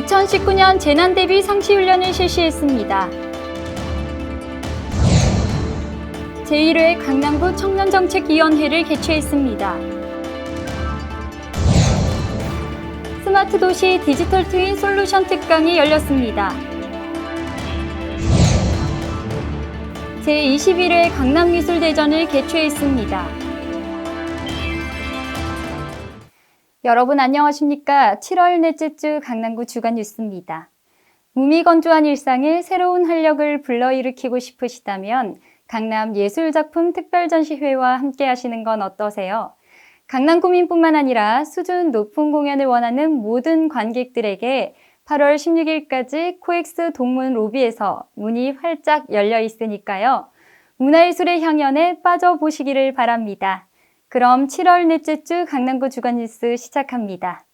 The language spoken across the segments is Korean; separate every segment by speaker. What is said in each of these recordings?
Speaker 1: 2019년 재난대비 상시훈련을 실시했습니다. 제1회 강남구 청년정책위원회를 개최했습니다. 스마트도시 디지털 트윈 솔루션 특강이 열렸습니다. 제21회 강남미술대전을 개최했습니다. 여러분 안녕하십니까? 7월 넷째 주 강남구 주간 뉴스입니다. 무미건조한 일상에 새로운 활력을 불러일으키고 싶으시다면 강남 예술작품 특별전시회와 함께 하시는 건 어떠세요? 강남구민뿐만 아니라 수준 높은 공연을 원하는 모든 관객들에게 8월 16일까지 코엑스 동문 로비에서 문이 활짝 열려 있으니까요. 문화예술의 향연에 빠져보시기를 바랍니다. 그럼 7월 넷째 주 강남구 주간 뉴스 시작합니다.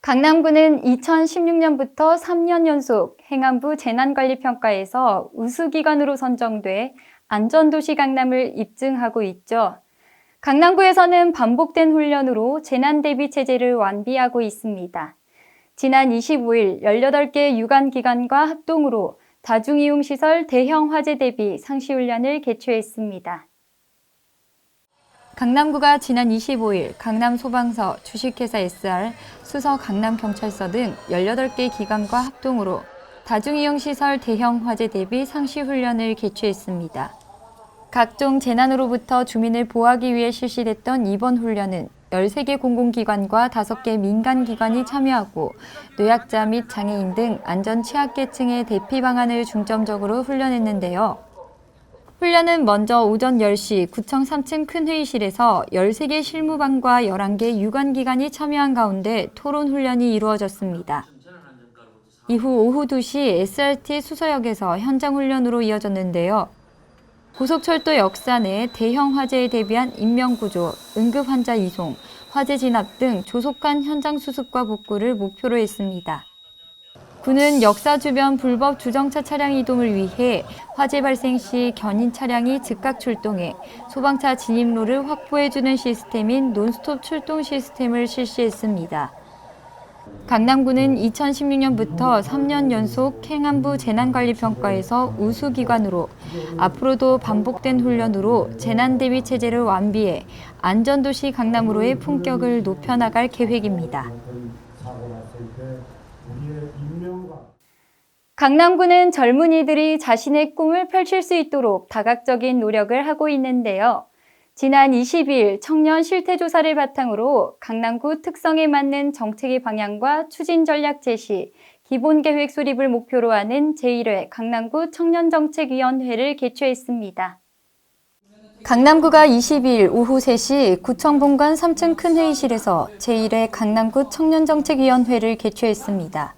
Speaker 1: 강남구는 2016년부터 3년 연속 행안부 재난관리평가에서 우수기관으로 선정돼 안전도시 강남을 입증하고 있죠. 강남구에서는 반복된 훈련으로 재난대비 체제를 완비하고 있습니다. 지난 25일 18개 유관기관과 합동으로 다중이용시설 대형 화재 대비 상시훈련을 개최했습니다. 강남구가 지난 25일 강남소방서, 주식회사 SR, 수서 강남경찰서 등 18개 기관과 합동으로 다중이용시설 대형 화재 대비 상시훈련을 개최했습니다. 각종 재난으로부터 주민을 보호하기 위해 실시됐던 이번 훈련은 13개 공공기관과 5개 민간기관이 참여하고 노약자 및 장애인 등 안전 취약계층의 대피 방안을 중점적으로 훈련했는데요. 훈련은 먼저 오전 10시 구청 3층 큰 회의실에서 13개 실무반과 11개 유관기관이 참여한 가운데 토론 훈련이 이루어졌습니다. 이후 오후 2시 SRT 수서역에서 현장 훈련으로 이어졌는데요. 고속철도 역사 내 대형 화재에 대비한 인명구조, 응급환자 이송, 화재 진압 등 조속한 현장 수습과 복구를 목표로 했습니다. 구는 역사 주변 불법 주정차 차량 이동을 위해 화재 발생 시 견인 차량이 즉각 출동해 소방차 진입로를 확보해주는 시스템인 논스톱 출동 시스템을 실시했습니다. 강남구는 2016년부터 3년 연속 행안부 재난관리평가에서 우수기관으로 앞으로도 반복된 훈련으로 재난대비 체제를 완비해 안전도시 강남으로의 품격을 높여나갈 계획입니다. 강남구는 젊은이들이 자신의 꿈을 펼칠 수 있도록 다각적인 노력을 하고 있는데요. 지난 20일 청년 실태조사를 바탕으로 강남구 특성에 맞는 정책의 방향과 추진 전략 제시, 기본계획 수립을 목표로 하는 제1회 강남구 청년정책위원회를 개최했습니다. 강남구가 22일 오후 3시 구청 본관 3층 큰 회의실에서 제1회 강남구 청년정책위원회를 개최했습니다.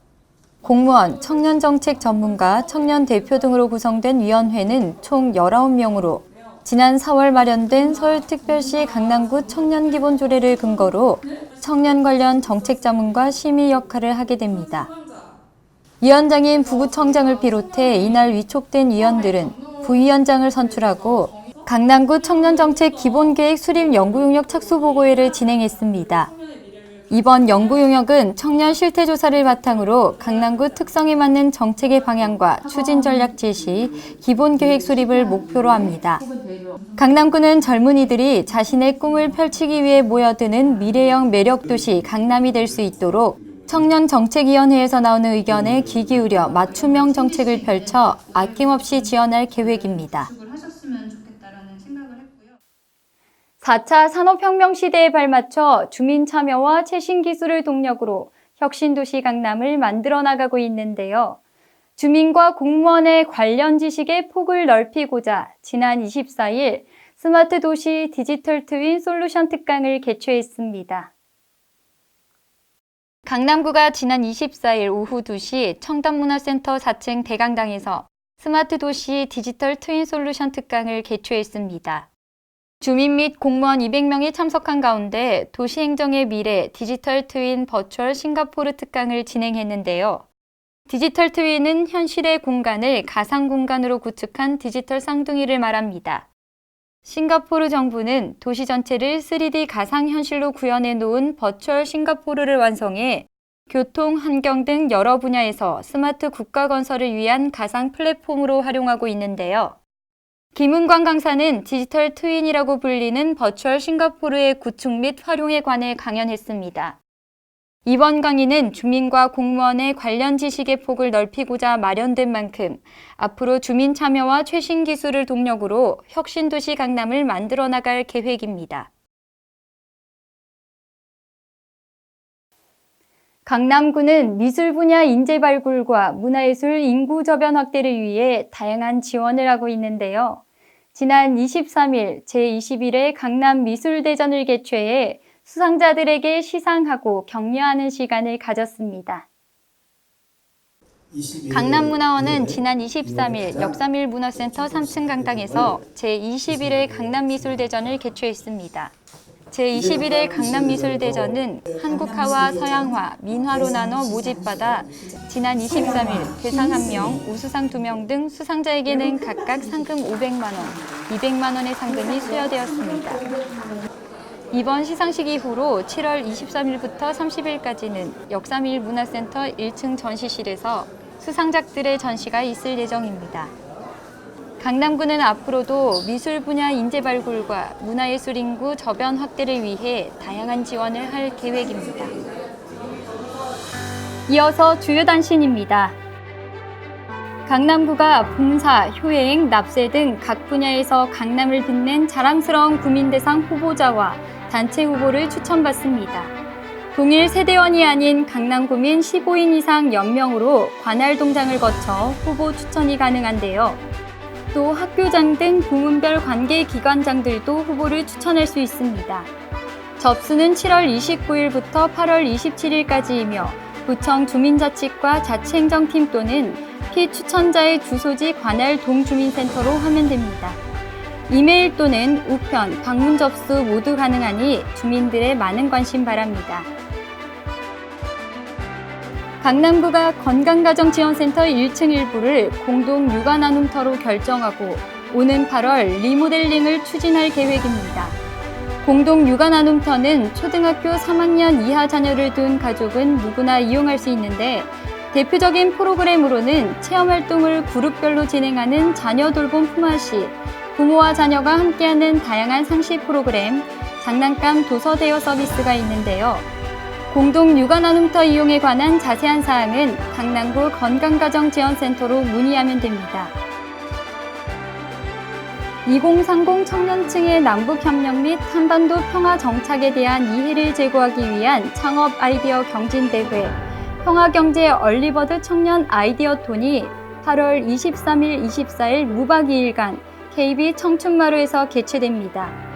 Speaker 1: 공무원, 청년정책 전문가, 청년 대표 등으로 구성된 위원회는 총 19명으로 지난 4월 마련된 서울특별시 강남구 청년기본조례를 근거로 청년 관련 정책 자문과 심의 역할을 하게 됩니다. 위원장인 부구청장을 비롯해 이날 위촉된 위원들은 부위원장을 선출하고 강남구 청년정책 기본계획 수립 연구용역 착수보고회를 진행했습니다. 이번 연구용역은 청년 실태조사를 바탕으로 강남구 특성에 맞는 정책의 방향과 추진 전략 제시, 기본계획 수립을 목표로 합니다. 강남구는 젊은이들이 자신의 꿈을 펼치기 위해 모여드는 미래형 매력도시 강남이 될 수 있도록 청년정책위원회에서 나오는 의견에 귀 기울여 맞춤형 정책을 펼쳐 아낌없이 지원할 계획입니다. 4차 산업혁명 시대에 발맞춰 주민 참여와 최신 기술을 동력으로 혁신도시 강남을 만들어 나가고 있는데요. 주민과 공무원의 관련 지식의 폭을 넓히고자 지난 24일 스마트도시 디지털 트윈 솔루션 특강을 개최했습니다. 강남구가 지난 24일 오후 2시 청담문화센터 4층 대강당에서 스마트도시 디지털 트윈 솔루션 특강을 개최했습니다. 주민 및 공무원 200명이 참석한 가운데 도시행정의 미래 디지털 트윈 버추얼 싱가포르 특강을 진행했는데요. 디지털 트윈은 현실의 공간을 가상 공간으로 구축한 디지털 쌍둥이를 말합니다. 싱가포르 정부는 도시 전체를 3D 가상현실로 구현해 놓은 버추얼 싱가포르를 완성해 교통, 환경 등 여러 분야에서 스마트 국가 건설을 위한 가상 플랫폼으로 활용하고 있는데요. 김은광 강사는 디지털 트윈이라고 불리는 버추얼 싱가포르의 구축 및 활용에 관해 강연했습니다. 이번 강의는 주민과 공무원의 관련 지식의 폭을 넓히고자 마련된 만큼 앞으로 주민 참여와 최신 기술을 동력으로 혁신도시 강남을 만들어 나갈 계획입니다. 강남구는 미술 분야 인재 발굴과 문화예술 인구 저변 확대를 위해 다양한 지원을 하고 있는데요. 지난 23일 제21회 강남 미술대전을 개최해 수상자들에게 시상하고 격려하는 시간을 가졌습니다. 강남문화원은 지난 23일 역삼일 문화센터 3층 강당에서 제21회 강남미술대전을 개최했습니다. 제21회 강남미술대전은 한국화와 서양화, 민화로 나눠 모집받아 지난 23일 대상 1명, 우수상 2명 등 수상자에게는 각각 상금 500만 원, 200만 원의 상금이 수여되었습니다. 이번 시상식 이후로 7월 23일부터 30일까지는 역삼일 문화센터 1층 전시실에서 수상작들의 전시가 있을 예정입니다. 강남구는 앞으로도 미술 분야 인재 발굴과 문화예술 인구 저변 확대를 위해 다양한 지원을 할 계획입니다. 이어서 주요 단신입니다. 강남구가 봉사, 효행, 납세 등 각 분야에서 강남을 빛낸 자랑스러운 구민대상 후보자와 단체 후보를 추천받습니다. 동일 세대원이 아닌 강남구민 15인 이상 연명으로 관할 동장을 거쳐 후보 추천이 가능한데요. 또 학교장 등 부문별 관계기관장들도 후보를 추천할 수 있습니다. 접수는 7월 29일부터 8월 27일까지이며 구청 주민자치과 자치행정팀 또는 피추천자의 주소지 관할 동주민센터로 하면 됩니다. 이메일 또는 우편, 방문 접수 모두 가능하니 주민들의 많은 관심 바랍니다. 강남구가 건강가정지원센터 1층 일부를 공동 육아 나눔터로 결정하고 오는 8월 리모델링을 추진할 계획입니다. 공동 육아 나눔터는 초등학교 3학년 이하 자녀를 둔 가족은 누구나 이용할 수 있는데 대표적인 프로그램으로는 체험활동을 그룹별로 진행하는 자녀 돌봄 품앗이, 부모와 자녀가 함께하는 다양한 상시 프로그램, 장난감 도서 대여 서비스가 있는데요. 공동 육아 나눔터 이용에 관한 자세한 사항은 강남구 건강가정지원센터로 문의하면 됩니다. 2030 청년층의 남북협력 및 한반도 평화 정착에 대한 이해를 제고하기 위한 창업 아이디어 경진대회 평화경제 얼리버드 청년 아이디어톤이 8월 23일, 24일 무박 2일간 KB 청춘마루에서 개최됩니다.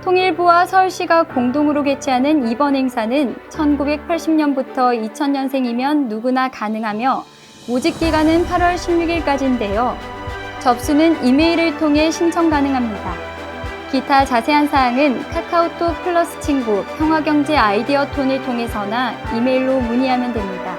Speaker 1: 통일부와 서울시가 공동으로 개최하는 이번 행사는 1980년부터 2000년생이면 누구나 가능하며 모집 기간은 8월 16일까지인데요. 접수는 이메일을 통해 신청 가능합니다. 기타 자세한 사항은 카카오톡 플러스 친구 평화경제 아이디어톤을 통해서나 이메일로 문의하면 됩니다.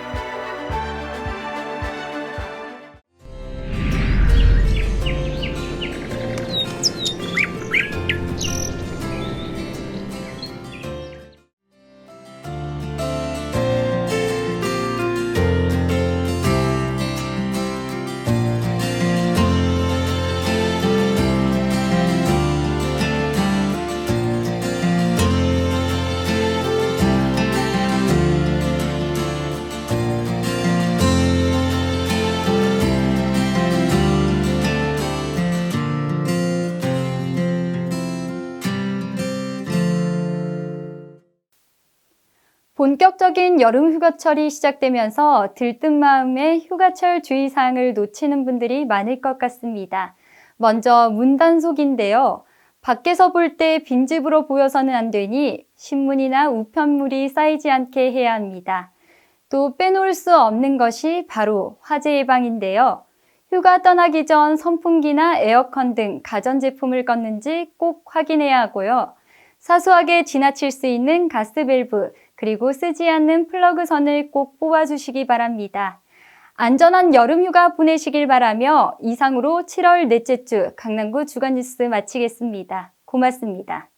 Speaker 1: 본격적인 여름 휴가철이 시작되면서 들뜬 마음에 휴가철 주의사항을 놓치는 분들이 많을 것 같습니다. 먼저 문단속인데요. 밖에서 볼 때 빈집으로 보여서는 안 되니 신문이나 우편물이 쌓이지 않게 해야 합니다. 또 빼놓을 수 없는 것이 바로 화재 예방인데요. 휴가 떠나기 전 선풍기나 에어컨 등 가전제품을 껐는지 꼭 확인해야 하고요. 사소하게 지나칠 수 있는 가스밸브, 그리고 쓰지 않는 플러그 선을 꼭 뽑아주시기 바랍니다. 안전한 여름휴가 보내시길 바라며 이상으로 7월 넷째 주 강남구 주간뉴스 마치겠습니다. 고맙습니다.